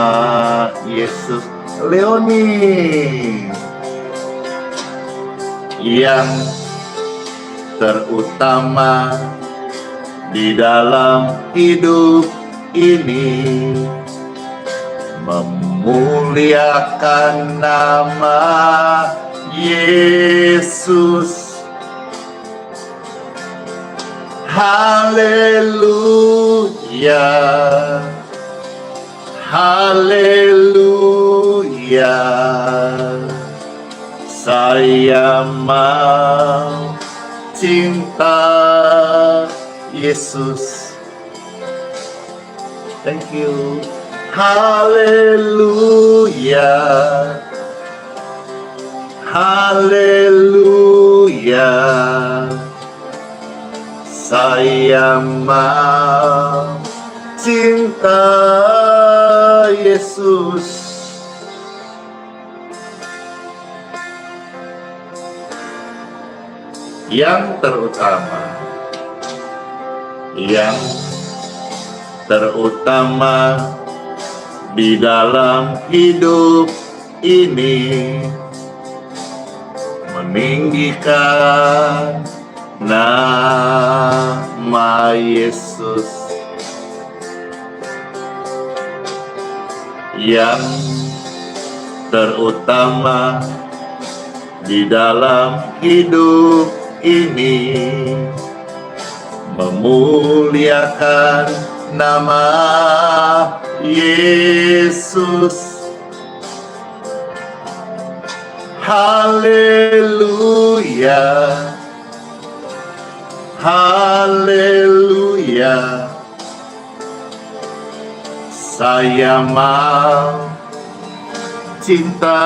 Yesus. Leoni, yang terutama di dalam hidup ini, memuliakan nama Yesus. Haleluya, haleluya. Saya mau cinta Yesus. Thank you. Haleluya, haleluya. Saya mau cinta Yesus. Yang terutama di dalam hidup ini, meninggikan nama Yesus. Yang terutama di dalam hidup ini, memuliakan nama Yesus. Haleluya, haleluya. Saya mau cinta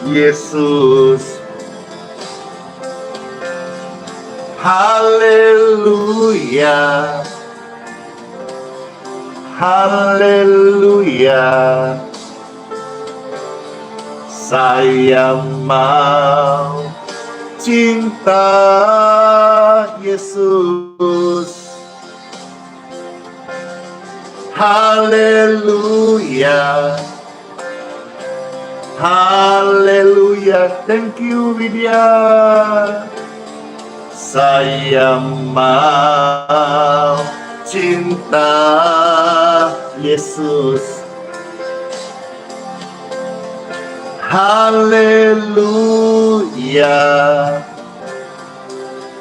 Yesus. Haleluya, haleluya. Saya mau cinta Yesus. Haleluya, haleluya. Thank you, Widya. Saya mau cinta Yesus. Haleluya,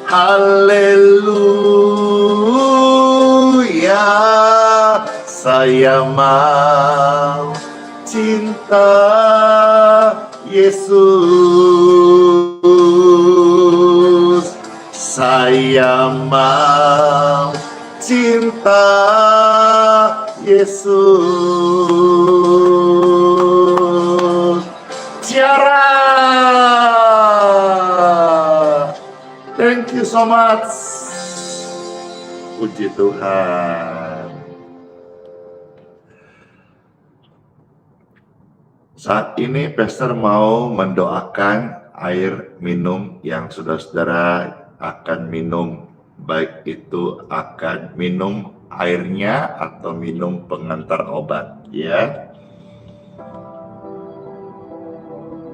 haleluya. Saya mau cinta Yesus. Saya mau cinta Yesus. Ciara, thank you so much. Puji Tuhan. Saat ini Pastor mau mendoakan air minum yang saudara-saudara akan minum, baik itu akan minum airnya atau minum pengantar obat, ya.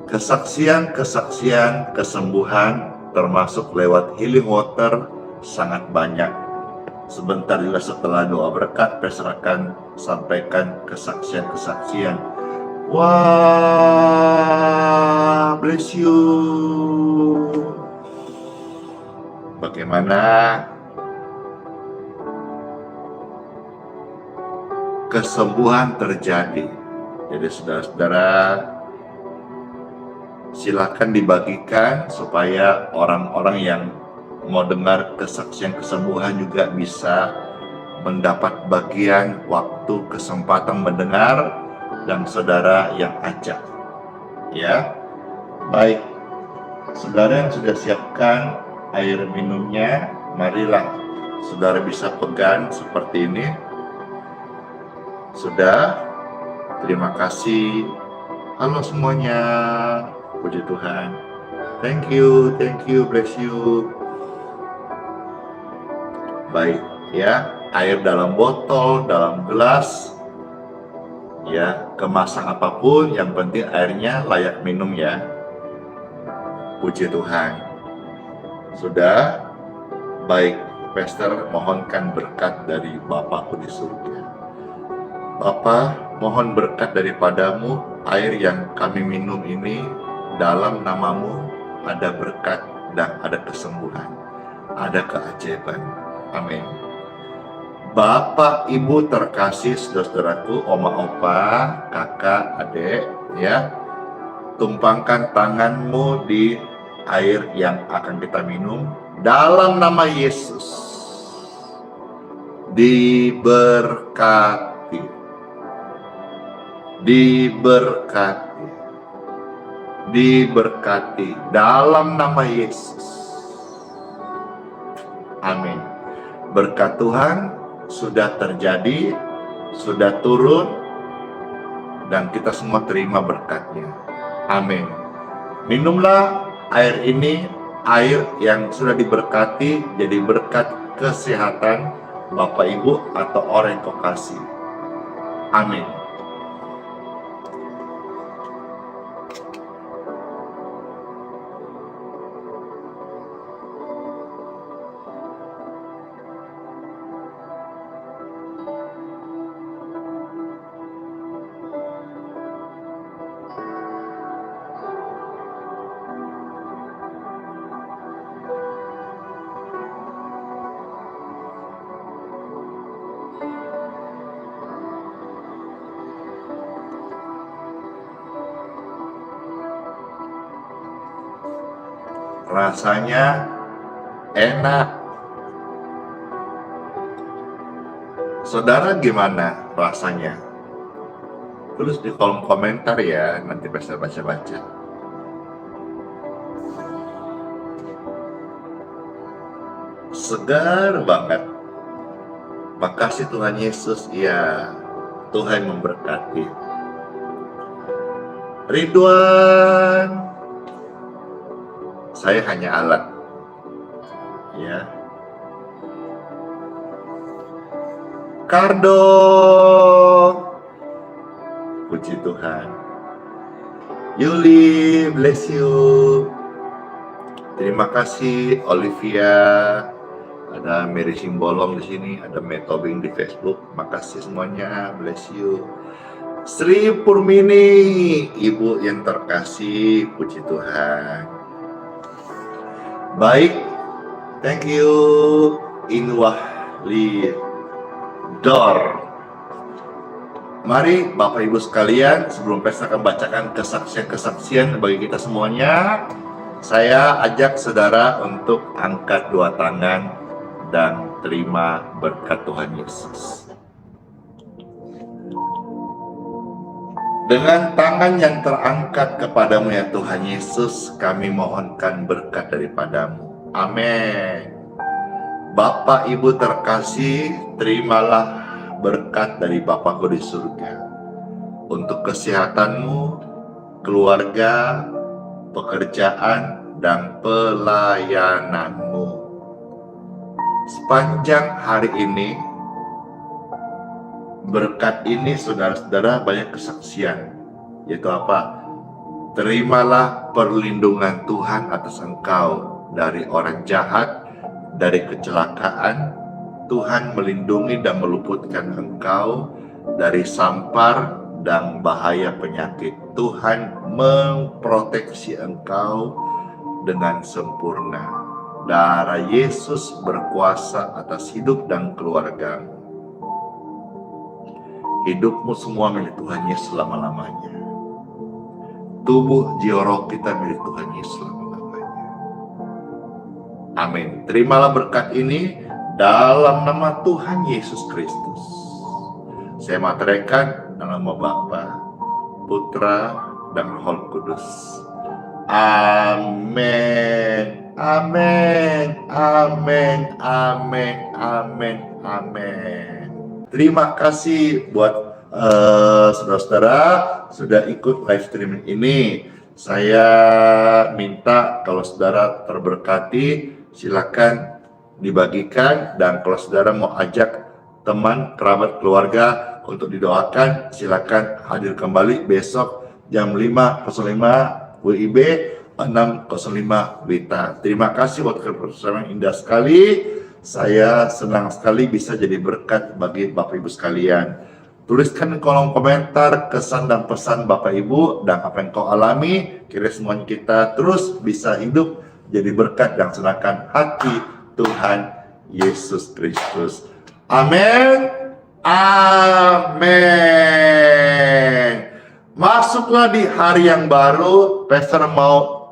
Kesaksian-kesaksian kesembuhan termasuk lewat healing water sangat banyak. Sebentar juga setelah doa berkat, Pastor akan sampaikan kesaksian-kesaksian. Wah, bless you. Bagaimana kesembuhan terjadi Jadi saudara-saudara, silakan dibagikan supaya orang-orang yang mau dengar kesaksian kesembuhan juga bisa mendapat bagian waktu kesempatan mendengar dan saudara yang ajak. Ya, baik. Saudara yang sudah siapkan air minumnya, marilah saudara bisa pegang seperti ini. Sudah, terima kasih. Halo semuanya, puji Tuhan. Thank you, bless you. Baik, ya, air dalam botol, dalam gelas, ya, kemasan apapun, yang penting airnya layak minum ya. Puji Tuhan. Sudah, baik, Pastor mohonkan berkat dari Bapakku di surga. Bapa, mohon berkat daripadamu, air yang kami minum ini dalam namamu ada berkat dan ada kesembuhan, ada keajaiban. Amin. Bapak, Ibu terkasih, saudara-saudaraku, oma, opa, kakak, adik, ya, tumpangkan tanganmu di air yang akan kita minum dalam nama Yesus. Diberkati. Diberkati, diberkati dalam nama Yesus. Amin. Berkat Tuhan sudah terjadi, sudah turun, dan kita semua terima berkatnya. Amin. Minumlah air ini, air yang sudah diberkati, jadi berkat kesehatan Bapak Ibu atau orang yang kau kasih. Amin. Rasanya enak. Saudara gimana rasanya? Tulis di kolom komentar ya, nanti bisa baca-baca. Segar banget. Makasih Tuhan Yesus, ya, Tuhan memberkati. Ridwan, saya hanya alat, ya. Kardo, puji Tuhan. Yuli, bless you. Terima kasih Olivia. Ada Mary Simbolong di sini, ada Metobing di Facebook. Makasih semuanya, bless you. Sri Purmini, ibu yang terkasih, puji Tuhan. Baik, thank you Inwah Lidor. Mari Bapak Ibu sekalian, sebelum Pesta akan bacakan kesaksian-kesaksian bagi kita semuanya, saya ajak saudara untuk angkat dua tangan dan terima berkat Tuhan Yesus. Dengan tangan yang terangkat kepadamu ya Tuhan Yesus, kami mohonkan berkat daripadamu. Amin. Bapak Ibu terkasih, terimalah berkat dari Bapakku di surga. Untuk kesehatanmu, keluarga, pekerjaan, dan pelayananmu. Sepanjang hari ini, berkat ini saudara-saudara banyak kesaksian, yaitu apa? Terimalah perlindungan Tuhan atas engkau dari orang jahat, dari kecelakaan. Tuhan melindungi dan meluputkan engkau dari sampar dan bahaya penyakit. Tuhan memproteksi engkau dengan sempurna. Darah Yesus berkuasa atas hidup dan keluargamu. hidupmu semua milik Tuhan Yesus selama-lamanya. Tubuh jiwa roh kita milik Tuhan Yesus selama-lamanya. Amin. Terimalah berkat ini dalam nama Tuhan Yesus Kristus. Saya materaikan dalam nama Bapa, Putra, dan Roh Kudus. Amin. Amin. Amin. Amin. Amin. Amin. Terima kasih buat saudara-saudara sudah ikut live streaming ini. Saya minta kalau saudara terberkati, silakan dibagikan, dan kalau saudara mau ajak teman, kerabat, keluarga untuk didoakan, silakan hadir kembali besok jam 5.05 WIB 6.05 WITA. Terima kasih buat kebersamaan indah sekali. Saya senang sekali bisa jadi berkat bagi Bapak Ibu sekalian. Tuliskan di kolom komentar kesan dan pesan Bapak Ibu dan apa yang kau alami. Kira semuanya kita terus bisa hidup jadi berkat dan senangkan hati Tuhan Yesus Kristus. Amin. Amin. Masuklah di hari yang baru. Pastor mau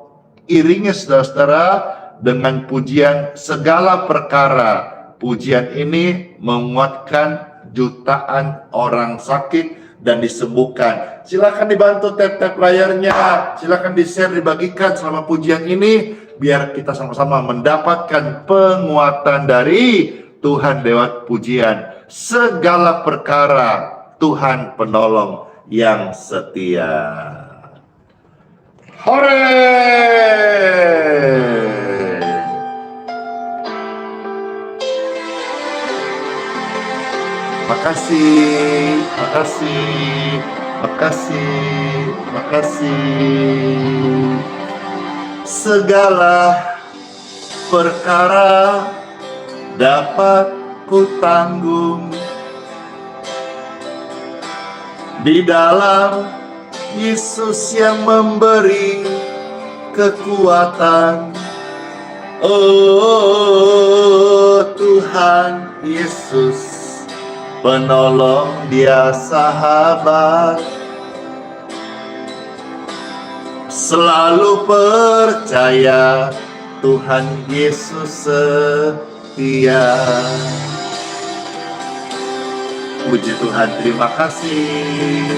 iringi saudara-saudara dengan pujian segala perkara. Pujian ini menguatkan jutaan orang sakit dan disembuhkan. Silakan dibantu tap-tap layarnya, silakan di-share, dibagikan selama pujian ini, biar kita sama-sama mendapatkan penguatan dari Tuhan lewat pujian. Segala perkara, Tuhan penolong yang setia. Hore! Makasih, makasih, makasih, makasih. Segala perkara dapat ku tanggung di dalam Yesus yang memberi kekuatan. Oh Tuhan Yesus, penolong, Dia sahabat, selalu percaya Tuhan Yesus setia. Puji Tuhan, terima kasih.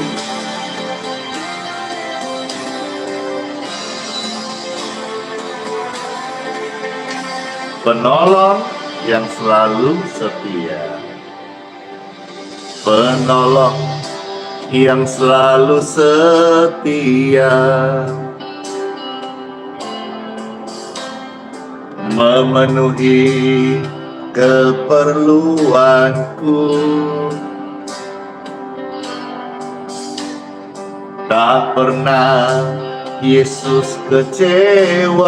Penolong yang selalu setia. Penolong yang selalu setia, memenuhi keperluanku, tak pernah Yesus kecewakan.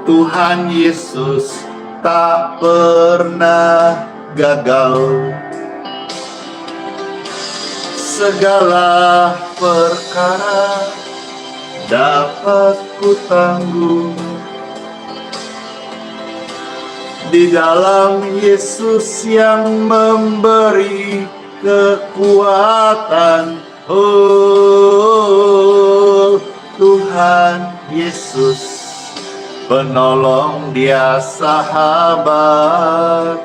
Tuhan Yesus tak pernah gagal. Segala perkara dapat ku tanggung di dalam Yesus yang memberi kekuatan. Oh Tuhan Yesus, penolong, Dia sahabat,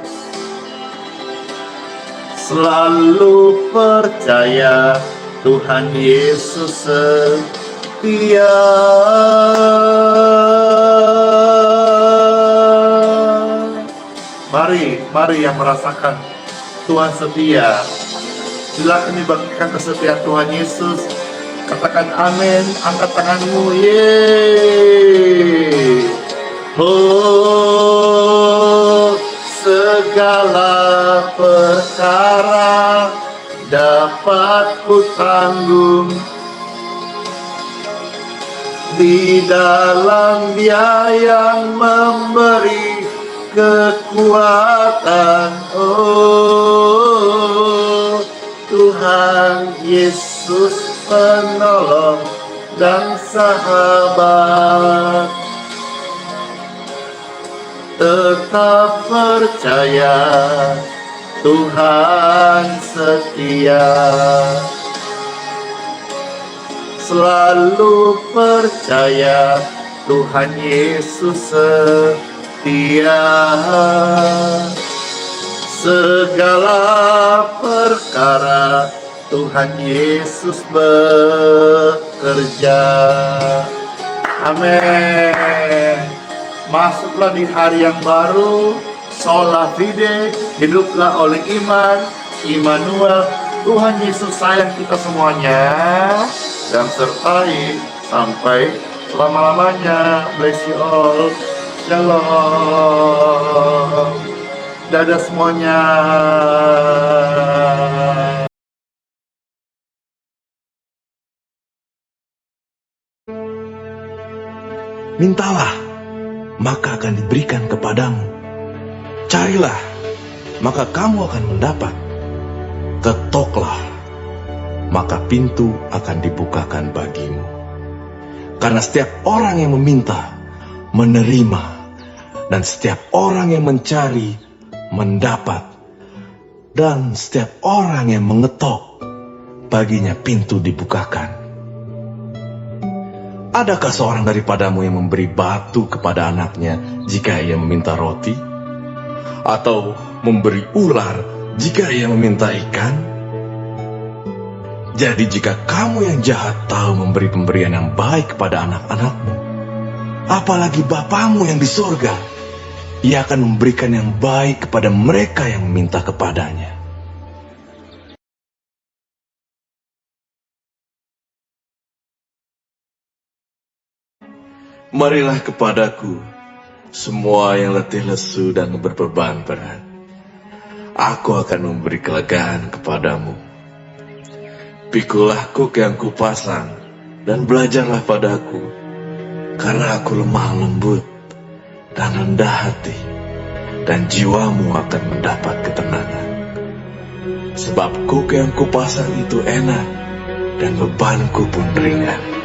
selalu percaya Tuhan Yesus setia. Mari yang merasakan Tuhan setia, silakan dibagikan kesetiaan Tuhan Yesus. Katakan amin, angkat tanganmu, yeay. Oh, segala perkara dapat ku tanggung di dalam Dia yang memberi kekuatan. Oh Tuhan Yesus, penolong dan sahabat, tetap percaya percaya Tuhan setia, selalu percaya Tuhan Yesus setia. Segala perkara Tuhan Yesus bekerja. Amin. Masuklah di hari yang baru. Sola fide, hiduplah oleh iman. Immanuel, Tuhan Yesus sayang kita semuanya dan sertai sampai selama-lamanya. Bless you all. Shalom. Dadah semuanya. Mintalah, maka akan diberikan kepadamu. Carilah, maka kamu akan mendapat. Ketoklah, maka pintu akan dibukakan bagimu. Karena setiap orang yang meminta, menerima, dan setiap orang yang mencari, mendapat. Dan setiap orang yang mengetok, baginya pintu dibukakan. Adakah seorang daripadamu yang memberi batu kepada anaknya jika ia meminta roti? Atau memberi ular jika ia meminta ikan? Jadi jika kamu yang jahat tahu memberi pemberian yang baik kepada anak-anakmu, apalagi Bapamu yang di surga, Ia akan memberikan yang baik kepada mereka yang meminta kepadanya. Marilah kepadaku, semua yang letih lesu dan berbeban berat. Aku akan memberi kelegaan kepadamu. Pikulah kuk yang kupasang, dan belajarlah padaku, karena aku lemah lembut dan rendah hati, dan jiwamu akan mendapat ketenangan. Sebab kuk yang kupasang itu enak, dan bebanku pun ringan.